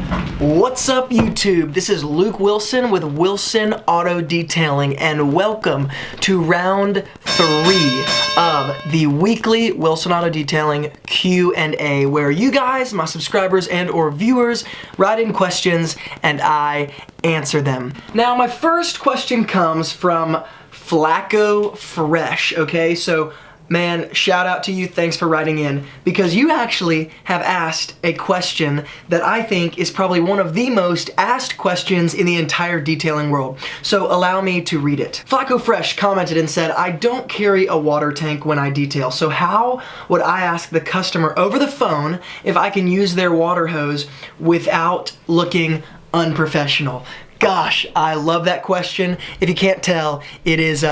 What's up, YouTube? This is Luke Wilson with Wilson Auto Detailing, and welcome to round 3 of the weekly Wilson Auto Detailing Q&A, where you guys, my subscribers and or viewers, write in questions and I answer them. Now, my first question comes from Flacco Fresh, okay? So, man, shout out to you, thanks for writing in, because you actually have asked a question that I think is probably one of the most asked questions in the entire detailing world. So allow me to read it. Flacco Fresh commented and said, I don't carry a water tank when I detail, so how would I ask the customer over the phone if I can use their water hose without looking unprofessional? Gosh, I love that question. If you can't tell, it is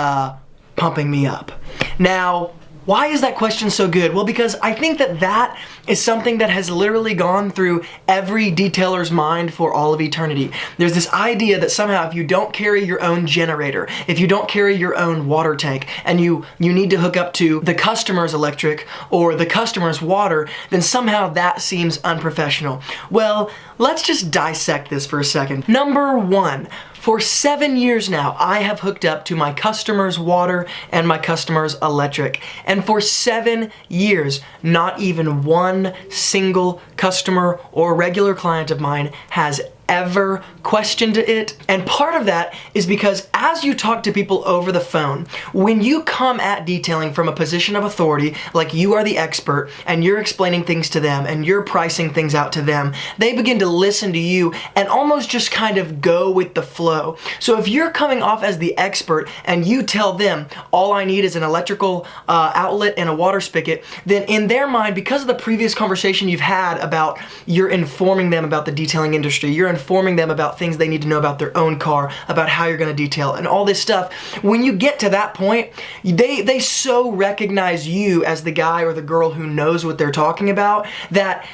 pumping me up. Now, why is that question so good? Well, because I think that is something that has literally gone through every detailer's mind for all of eternity. There's this idea that somehow if you don't carry your own generator, if you don't carry your own water tank, and you need to hook up to the customer's electric or the customer's water, then somehow that seems unprofessional. Well, let's just dissect this for a second. Number 1. For 7 years now, I have hooked up to my customer's water and my customer's electric. And for 7 years, not even one single customer or regular client of mine has ever questioned it. And part of that is because as you talk to people over the phone, when you come at detailing from a position of authority, like you are the expert and you're explaining things to them and you're pricing things out to them, they begin to listen to you and almost just kind of go with the flow. So if you're coming off as the expert and you tell them, all I need is an electrical outlet and a water spigot, then in their mind, because of the previous conversation you've had about you're informing them about the detailing industry, you're informing them about things they need to know about their own car, about how you're going to detail, and all this stuff. When you get to that point, they so recognize you as the guy or the girl who knows what they're talking about that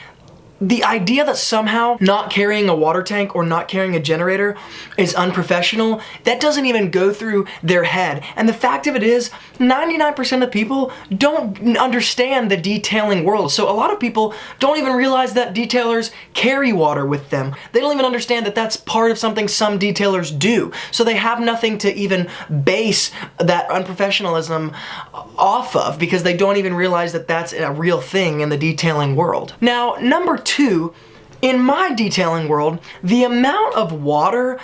the idea that somehow not carrying a water tank or not carrying a generator is unprofessional, that doesn't even go through their head. And the fact of it is, 99% of people don't understand the detailing world. So a lot of people don't even realize that detailers carry water with them. They don't even understand that that's part of something some detailers do. So they have nothing to even base that unprofessionalism off of, because they don't even realize that that's a real thing in the detailing world. Now, number 2, in my detailing world, the amount of water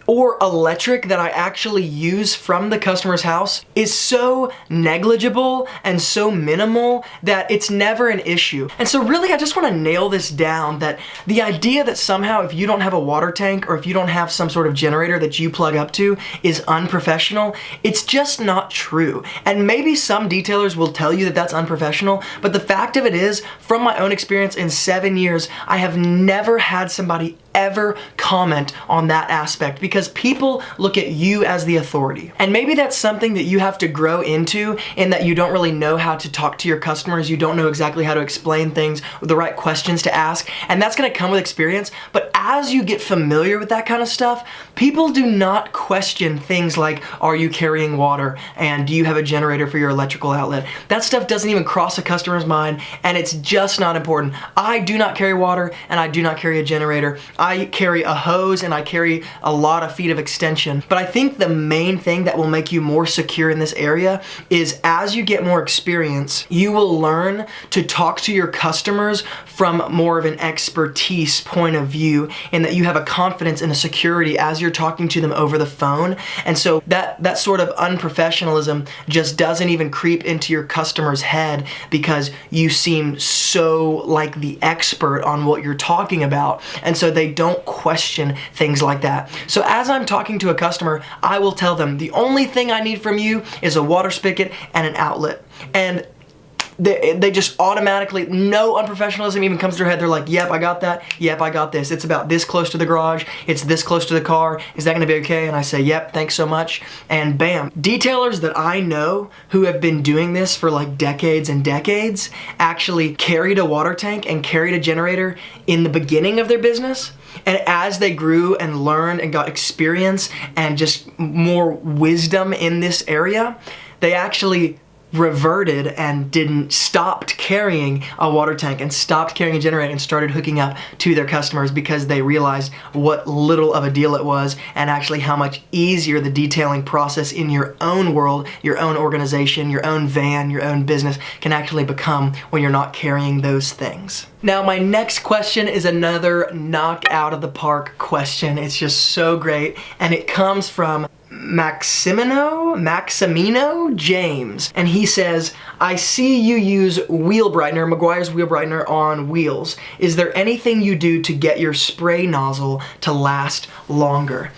or electric that I actually use from the customer's house is so negligible and so minimal that it's never an issue. And so really, I just want to nail this down, that the idea that somehow if you don't have a water tank or if you don't have some sort of generator that you plug up to is unprofessional, it's just not true. And maybe some detailers will tell you that that's unprofessional, but the fact of it is, from my own experience in 7 years, I have never had somebody ever comment on that aspect, because people look at you as the authority. And maybe that's something that you have to grow into, in that you don't really know how to talk to your customers, you don't know exactly how to explain things, the right questions to ask, and that's gonna come with experience. But as you get familiar with that kind of stuff, people do not question things like, are you carrying water, and do you have a generator for your electrical outlet? That stuff doesn't even cross a customer's mind, and it's just not important. I do not carry water, and I do not carry a generator. I carry a hose and I carry a lot of feet of extension. But I think the main thing that will make you more secure in this area is, as you get more experience, you will learn to talk to your customers from more of an expertise point of view, in that you have a confidence and a security as you're talking to them over the phone. And so that sort of unprofessionalism just doesn't even creep into your customer's head, because you seem so like the expert on what you're talking about. And so they don't question things like that. So as I'm talking to a customer, I will tell them, the only thing I need from you is a water spigot and an outlet. And they just automatically, no unprofessionalism even comes to their head. They're like, yep, I got that. Yep, I got this. It's about this close to the garage. It's this close to the car. Is that gonna be okay? And I say, yep, thanks so much. And bam. Detailers that I know who have been doing this for like decades and decades actually carried a water tank and carried a generator in the beginning of their business. And as they grew and learned and got experience and just more wisdom in this area, they actually reverted and stopped carrying a water tank and stopped carrying a generator and started hooking up to their customers because they realized what little of a deal it was and actually how much easier the detailing process in your own world, your own organization, your own van, your own business can actually become when you're not carrying those things. Now, my next question is another knock out of the park question. It's just so great, and it comes from Maximino James, and he says, I see you use wheel brightener, Meguiar's wheel brightener on wheels. Is there anything you do to get your spray nozzle to last longer?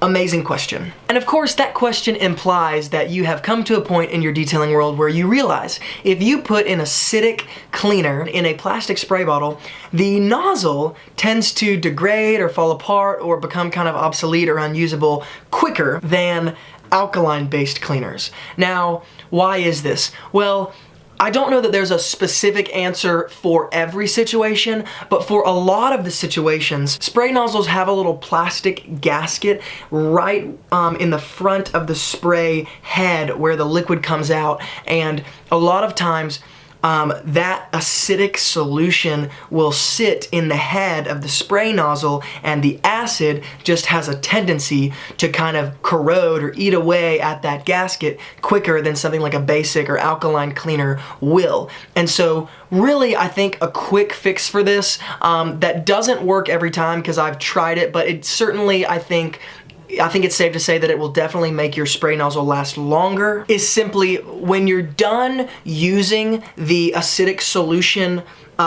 Amazing question. And of course, that question implies that you have come to a point in your detailing world where you realize if you put an acidic cleaner in a plastic spray bottle, the nozzle tends to degrade or fall apart or become kind of obsolete or unusable quicker than alkaline-based cleaners. Now, why is this? Well, I don't know that there's a specific answer for every situation, but for a lot of the situations, spray nozzles have a little plastic gasket right in the front of the spray head where the liquid comes out, and a lot of times that acidic solution will sit in the head of the spray nozzle, and the acid just has a tendency to kind of corrode or eat away at that gasket quicker than something like a basic or alkaline cleaner will. And so really, I think a quick fix for this that doesn't work every time because I've tried it, but it certainly, I think it's safe to say that it will definitely make your spray nozzle last longer, is simply when you're done using the acidic solution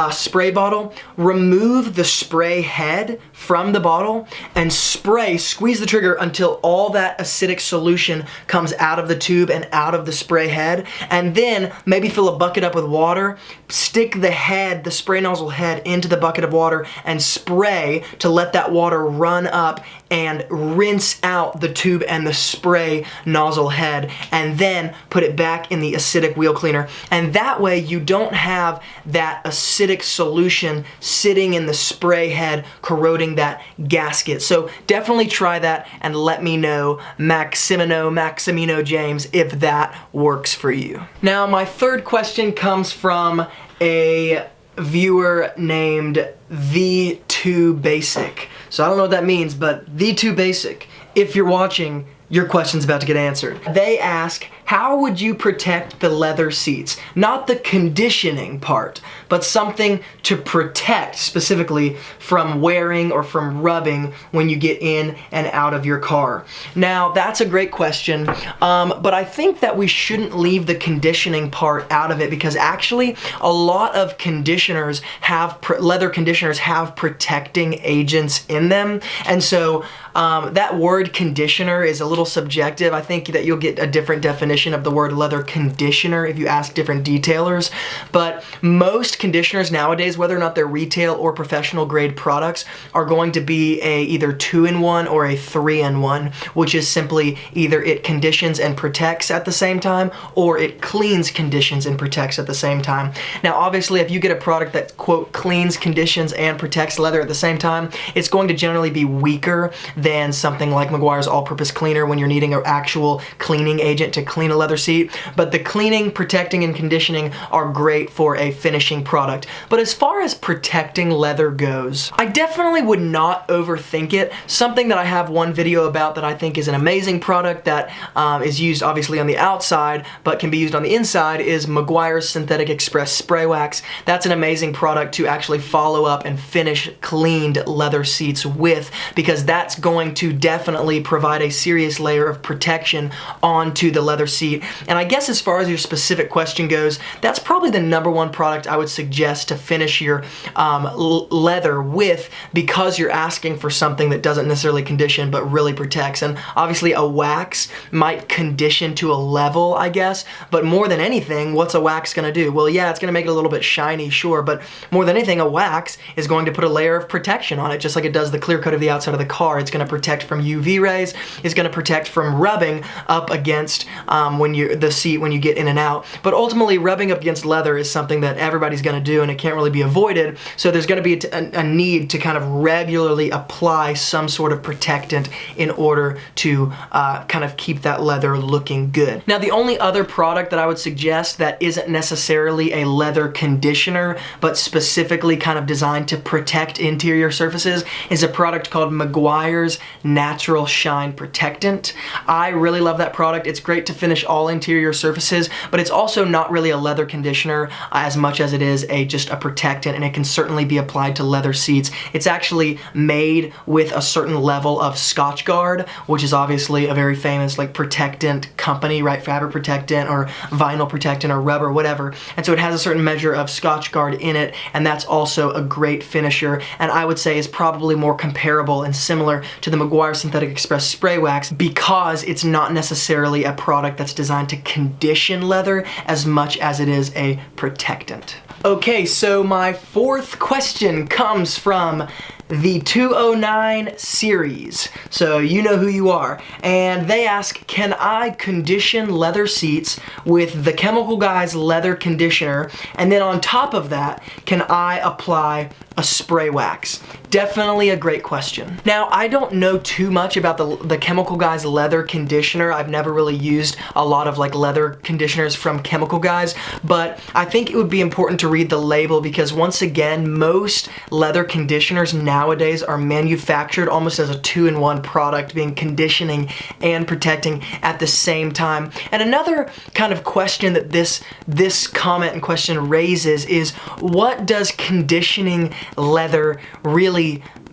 spray bottle, remove the spray head from the bottle and squeeze the trigger until all that acidic solution comes out of the tube and out of the spray head, and then maybe fill a bucket up with water, stick the spray nozzle head into the bucket of water and spray to let that water run up and rinse out the tube and the spray nozzle head, and then put it back in the acidic wheel cleaner. And that way you don't have that acidic solution sitting in the spray head corroding that gasket. So definitely try that and let me know, Maximino James, if that works for you. Now, my third question comes from a viewer named The2Basic. So I don't know what that means, but The2Basic, if you're watching, your question's about to get answered. They ask, how would you protect the leather seats? Not the conditioning part, but something to protect specifically from wearing or from rubbing when you get in and out of your car. Now, that's a great question, but I think that we shouldn't leave the conditioning part out of it, because actually a lot of conditioners leather conditioners have protecting agents in them, and so that word conditioner is a little subjective. I think that you'll get a different definition of the word leather conditioner if you ask different detailers, but most conditioners nowadays, whether or not they're retail or professional grade products, are going to be either 2-in-1 or a 3-in-1, which is simply either it conditions and protects at the same time, or it cleans, conditions, and protects at the same time. Now, obviously, if you get a product that, quote, cleans, conditions, and protects leather at the same time, it's going to generally be weaker than something like Meguiar's all-purpose cleaner when you're needing an actual cleaning agent to clean a leather seat. But the cleaning, protecting, and conditioning are great for a finishing product. But as far as protecting leather goes, I definitely would not overthink it. Something that I have one video about that I think is an amazing product that is used obviously on the outside but can be used on the inside is Meguiar's Synthetic Express Spray Wax. That's an amazing product to actually follow up and finish cleaned leather seats with, because that's going to definitely provide a serious layer of protection onto the leather seat. And I guess as far as your specific question goes, that's probably the #1 product I would suggest to finish your leather with, because you're asking for something that doesn't necessarily condition but really protects. And obviously a wax might condition to a level, I guess, but more than anything, what's a wax gonna do? Well, yeah, it's gonna make it a little bit shiny, sure, but more than anything, a wax is going to put a layer of protection on it, just like it does the clear coat of the outside of the car. It's gonna going to protect from UV rays, it's going to protect from rubbing up against the seat when you get in and out. But ultimately, rubbing up against leather is something that everybody's going to do, and it can't really be avoided. So there's going to be a need to kind of regularly apply some sort of protectant in order to kind of keep that leather looking good. Now, the only other product that I would suggest that isn't necessarily a leather conditioner, but specifically kind of designed to protect interior surfaces, is a product called Meguiar's Natural Shine Protectant. I really love that product. It's great to finish all interior surfaces, but it's also not really a leather conditioner as much as it is just a protectant, and it can certainly be applied to leather seats. It's actually made with a certain level of Scotchgard, which is obviously a very famous like protectant company, right? Fabric protectant or vinyl protectant or rubber, whatever. And so it has a certain measure of Scotchgard in it, and that's also a great finisher, and I would say is probably more comparable and similar to the Meguiar Synthetic Express Spray Wax, because it's not necessarily a product that's designed to condition leather as much as it is a protectant. Okay, so my fourth question comes from the 209 series, so you know who you are, and they ask, can I condition leather seats with the Chemical Guys leather conditioner, and then on top of that, can I apply a spray wax? Definitely a great question. Now, I don't know too much about the Chemical Guys leather conditioner. I've never really used a lot of like leather conditioners from Chemical Guys, but I think it would be important to read the label, because once again, most leather conditioners nowadays are manufactured almost as a two-in-one product, being conditioning and protecting at the same time. And another kind of question that this comment and question raises is, what does conditioning leather really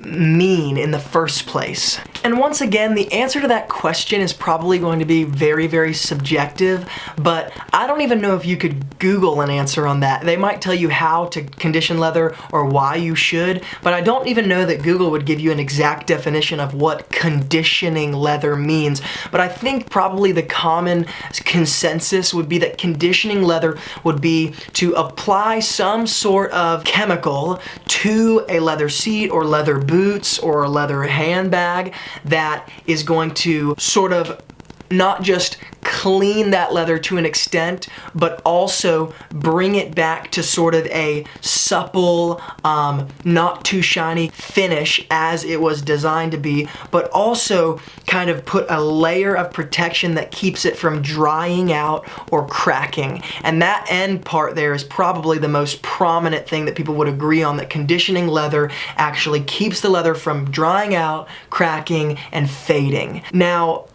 mean in the first place? And once again, the answer to that question is probably going to be very, very subjective, but I don't even know if you could Google an answer on that. They might tell you how to condition leather or why you should, but I don't even know that Google would give you an exact definition of what conditioning leather means. But I think probably the common consensus would be that conditioning leather would be to apply some sort of chemical to a leather seat or leather boots or a leather handbag that is going to sort of not just clean that leather to an extent, but also bring it back to sort of a supple, not too shiny finish as it was designed to be, but also kind of put a layer of protection that keeps it from drying out or cracking. And that end part there is probably the most prominent thing that people would agree on, that conditioning leather actually keeps the leather from drying out, cracking, and fading. Now,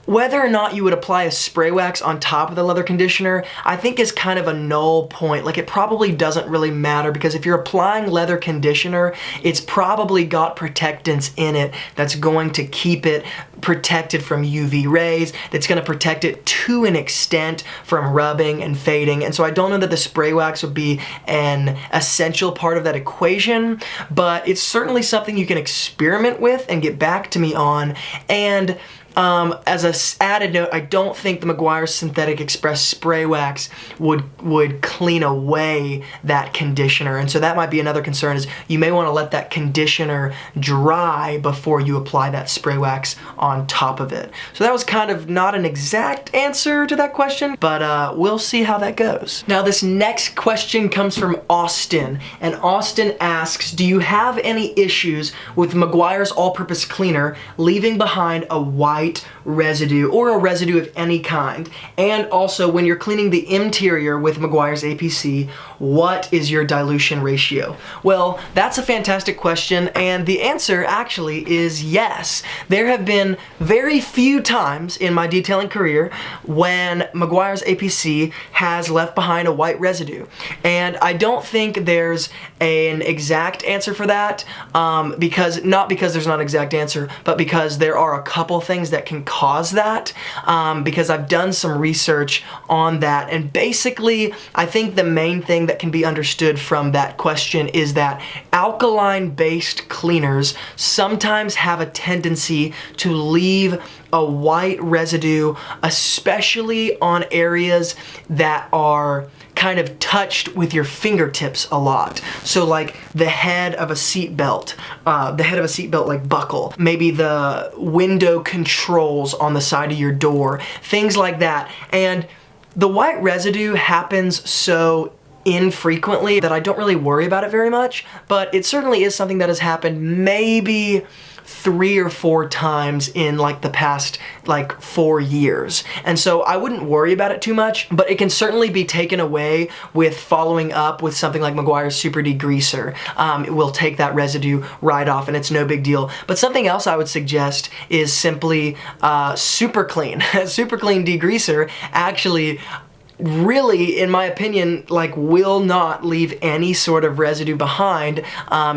whether or not you would apply a spray wax on top of the leather conditioner, I think is kind of a null point. Like, it probably doesn't really matter, because if you're applying leather conditioner, it's probably got protectants in it that's going to keep it protected from UV rays, that's going to protect it to an extent from rubbing and fading. And so I don't know that the spray wax would be an essential part of that equation, but it's certainly something you can experiment with and get back to me on. And as an added note, I don't think the Meguiar Synthetic Express Spray Wax would clean away that conditioner. And so that might be another concern, is you may want to let that conditioner dry before you apply that spray wax on top of it. So that was kind of not an exact answer to that question, but we'll see how that goes. Now, this next question comes from Austin, and Austin asks, do you have any issues with Meguiar's all-purpose cleaner leaving behind a white residue or a residue of any kind? And also, when you're cleaning the interior with Meguiar's APC, what is your dilution ratio? Well, that's a fantastic question, and the answer actually is yes. There have been very few times in my detailing career when Meguiar's APC has left behind a white residue. And I don't think there's an exact answer for that, not because there's not an exact answer, but because there are a couple things that can cause that, because I've done some research on that. And basically, I think the main thing that can be understood from that question is that alkaline-based cleaners sometimes have a tendency to leave a white residue, especially on areas that are kind of touched with your fingertips a lot. So like the head of a seatbelt, like buckle, maybe the window controls on the side of your door, things like that. And the white residue happens so infrequently that I don't really worry about it very much, but it certainly is something that has happened maybe 3 or 4 times in like the past like 4 years. And so I wouldn't worry about it too much, but it can certainly be taken away with following up with something like Meguiar's Super Degreaser. It will take that residue right off and it's no big deal. But something else I would suggest is simply Super Clean. Super Clean Degreaser actually really, in my opinion, like will not leave any sort of residue behind,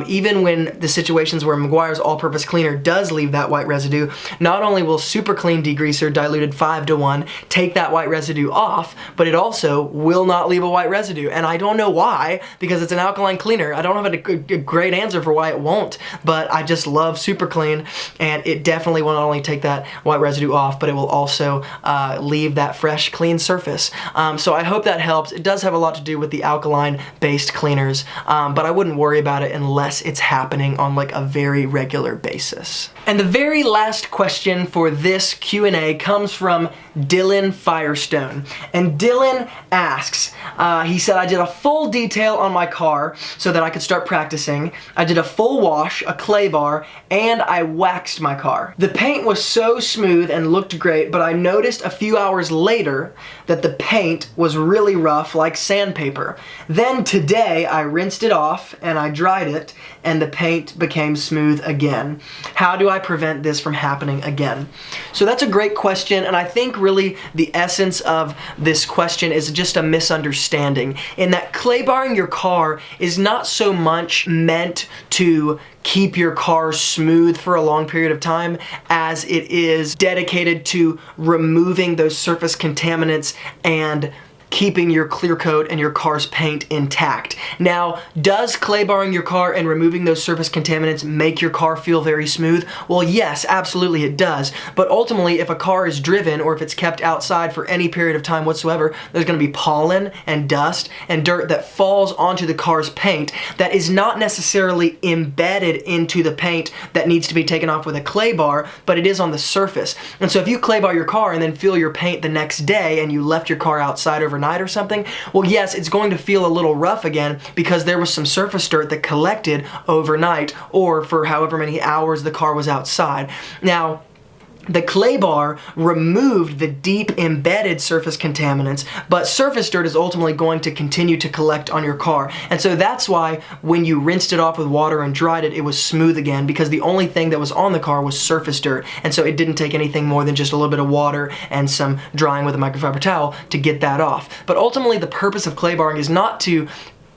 even when the situations where Meguiar's all-purpose cleaner does leave that white residue. Not only will Super Clean Degreaser diluted 5:1 take that white residue off, but it also will not leave a white residue. And I don't know why, because it's an alkaline cleaner. I don't have a great answer for why it won't, but I just love Super Clean, and it definitely will not only take that white residue off, but it will also leave that fresh, clean surface. So I hope that helps. It does have a lot to do with the alkaline-based cleaners, but I wouldn't worry about it unless it's happening on like a very regular basis. And the very last question for this Q&A comes from Dylan Firestone. And Dylan asks, he said, I did a full detail on my car so that I could start practicing. I did a full wash, a clay bar, and I waxed my car. The paint was so smooth and looked great, but I noticed a few hours later that the paint was really rough like sandpaper. Then today I rinsed it off and I dried it and the paint became smooth again. How do I prevent this from happening again? So that's a great question, and I think really the essence of this question is just a misunderstanding in that clay barring your car is not so much meant to keep your car smooth for a long period of time as it is dedicated to removing those surface contaminants and keeping your clear coat and your car's paint intact. Now, does clay barring your car and removing those surface contaminants make your car feel very smooth? Well, yes, absolutely it does. But ultimately, if a car is driven or if it's kept outside for any period of time whatsoever, there's gonna be pollen and dust and dirt that falls onto the car's paint that is not necessarily embedded into the paint that needs to be taken off with a clay bar, but it is on the surface. And so if you clay bar your car and then fill your paint the next day and you left your car outside overnight or something, well, yes, it's going to feel a little rough again because there was some surface dirt that collected overnight or for however many hours the car was outside. Now, the clay bar removed the deep embedded surface contaminants, but surface dirt is ultimately going to continue to collect on your car. And so that's why when you rinsed it off with water and dried it, it was smooth again, because the only thing that was on the car was surface dirt. And so it didn't take anything more than just a little bit of water and some drying with a microfiber towel to get that off. But ultimately the purpose of clay barring is not to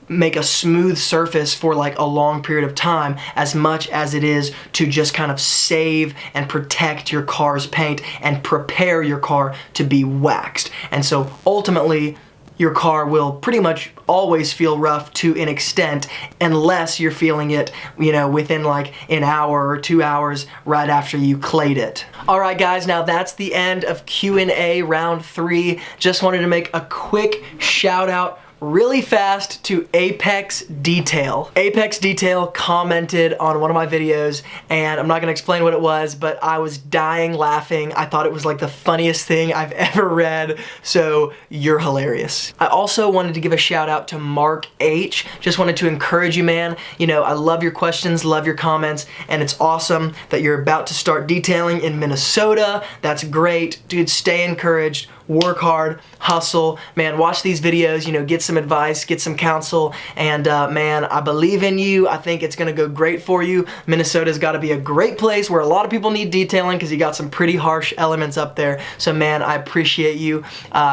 make a smooth surface for like a long period of time as much as it is to just kind of save and protect your car's paint and prepare your car to be waxed. And so ultimately your car will pretty much always feel rough to an extent unless you're feeling it, you know, within like an hour or 2 hours right after you clayed it. All right, guys, now that's the end of Q&A round 3. Just wanted to make a quick shout out really fast to Apex Detail. Apex Detail commented on one of my videos, and I'm not gonna explain what it was, but I was dying laughing. I thought it was like the funniest thing I've ever read, so you're hilarious. I also wanted to give a shout out to Mark H. Just wanted to encourage you, man. You know, I love your questions, love your comments, and it's awesome that you're about to start detailing in Minnesota. That's great. Dude, stay encouraged. Work hard, hustle, man, watch these videos, you know, get some advice, get some counsel, and man, I believe in you. I think it's gonna go great for you. Minnesota's gotta be a great place where a lot of people need detailing because you got some pretty harsh elements up there. So man, I appreciate you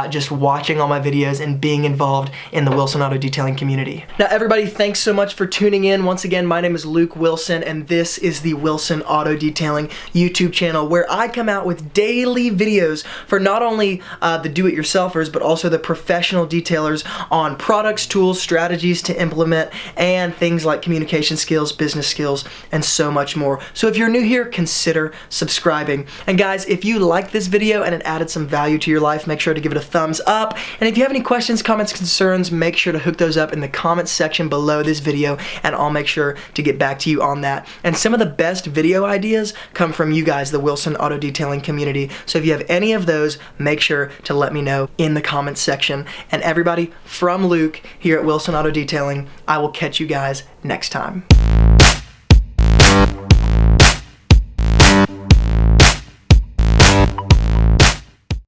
just watching all my videos and being involved in the Wilson Auto Detailing community. Now everybody, thanks so much for tuning in. Once again, my name is Luke Wilson, and this is the Wilson Auto Detailing YouTube channel where I come out with daily videos for not only the do-it-yourselfers, but also the professional detailers on products, tools, strategies to implement, and things like communication skills, business skills, and so much more. So if you're new here, consider subscribing. And guys, if you liked this video and it added some value to your life, make sure to give it a thumbs up. And if you have any questions, comments, concerns, make sure to hook those up in the comments section below this video, and I'll make sure to get back to you on that. And some of the best video ideas come from you guys, the Wilson Auto Detailing community. So if you have any of those, make sure to let me know in the comments section. And everybody, from Luke here at Wilson Auto Detailing, I will catch you guys next time.